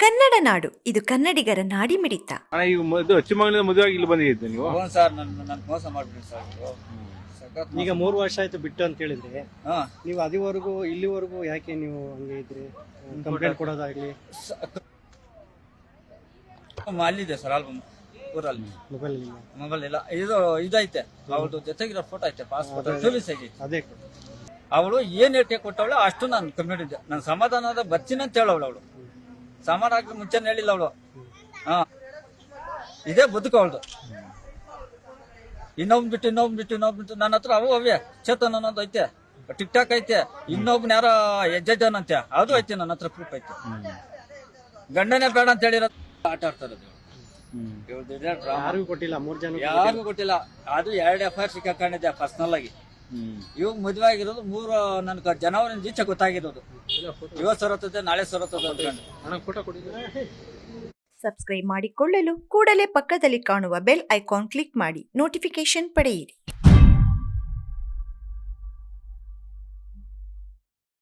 ಕನ್ನಡ ನಾಡು, ಇದು ಕನ್ನಡಿಗರ ನಾಡಿಮಿಡಿತ. ಅಣ್ಣ ಈಗ ಚಿಕ್ಕಮಗಳೂರಿಂದ ಮದುವೆ ಇಲ್ಲಿ ಬಂದಿದ್ದೆ ನೀವು? ಹ್ಞೂ ಸರ್, ನನ್ನ ಮೋಸ ಮಾಡ್ಬಿಡಿ ಸರ್ ಇವ್ರು. ಸಖತ್ ಮೋಸ. ಈಗ 3 ವರ್ಷ ಆಯ್ತು ಬಿಟ್ಟು ಅಂತ ಹೇಳಿದ್ರೆ ಹಾ. ನೀವು ಅದಿವರೆಗೂ ಇಲ್ಲಿವರೆಗೂ ಯಾಕೆ ನೀವು ಹಂಗೆ ಇದ್ರಿ? ಕಂಪ್ಲೇಂಟ್ ಕೊಡೋದಾಗ್ಲಿ ಅಲ್ಲಿದೆ ಸರ್ ಆಲ್ಬಮ್ ಊರಲ್ಲಿ. ಮೊಬೈಲ್ ಮೊಬೈಲ್ ಇಲ್ಲ, ಇದೈತೆ ಅವಳದು ಜೊತೆಗಿರೋ ಫೋಟೋ ಐತೆ, ಪಾಸ್ಪೋರ್ಟ್ ಟೂಲಿಸ್ ಐತೆ. ಅದೇ ಅವಳು ಏನ್ ಏಟಿಗೆ ಕೊಟ್ಟವಳು ಅಷ್ಟು ನಾನು ಕಂಪ್ಲೇಂಟ್ ನಾನು ಸಮಾಧಾನದ ಬರ್ತೀನಿ ಅಂತ ಹೇಳವಳು. ಅವಳು ಸಮಾಧಾನ ಆಗಕ್ಕೆ ಮುಂಚೆ ಹೇಳಿಲ್ಲ ಅವಳು. ಹಾ, ಇದೇ ಬದುಕು ಅವಳದು. ಇನ್ನೊಬ್ಬಿಟ್ಟು ನನ್ನ ಹತ್ರ ಅವೇ ಚೇತನ್ ಅನ್ನೋದು ಐತೆ, ಟಿಕ್ ಟಾಕ್ ಐತೆ, ಇನ್ನೊಬ್ನ ಯಾರೋ ಎಜ್ಜನ್ ಅಂತೆ ಅದು ಐತೆ, ನನ್ನ ಹತ್ರ ಪ್ರೂಫ್ ಐತೆ. ಗಂಡನೇ ಬೇಡ ಅಂತ ಹೇಳಿರೋ ಆಟ ಆಡ್ತಾರೆ. ಯಾರಿಗೂ ಕೊಟ್ಟಿಲ್ಲ, 3 ಜನ ಯಾರಿಗೂ ಕೊಟ್ಟಿಲ್ಲ. ಅದು 2 FIR ಸಿಕ್ಕಾಕೊಂಡಿದ್ದೆ ಪರ್ಸನಲ್ ಆಗಿ. ಇವಾಗ ಮದುವೆ ಆಗಿರೋದು 3 ನನ್ಗೆ ಜನವರಿ ಈಚೆ ಗೊತ್ತಾಗಿರೋದು. ಇವತ್ತು ಸರತ್ತದೆ, ನಾಳೆ ಸರತ್ತದೆ ಅಂತ. ಸಬ್ಸ್ಕ್ರೈಬ್ ಮಾಡಿಕೊಳ್ಳಲು ಕೂಡಲೇ ಪಕ್ಕದಲ್ಲಿ ಕಾಣುವ ಬೆಲ್ ಐಕಾನ್ ಕ್ಲಿಕ್ ಮಾಡಿ ನೋಟಿಫಿಕೇಶನ್ ಪಡೆಯಿರಿ.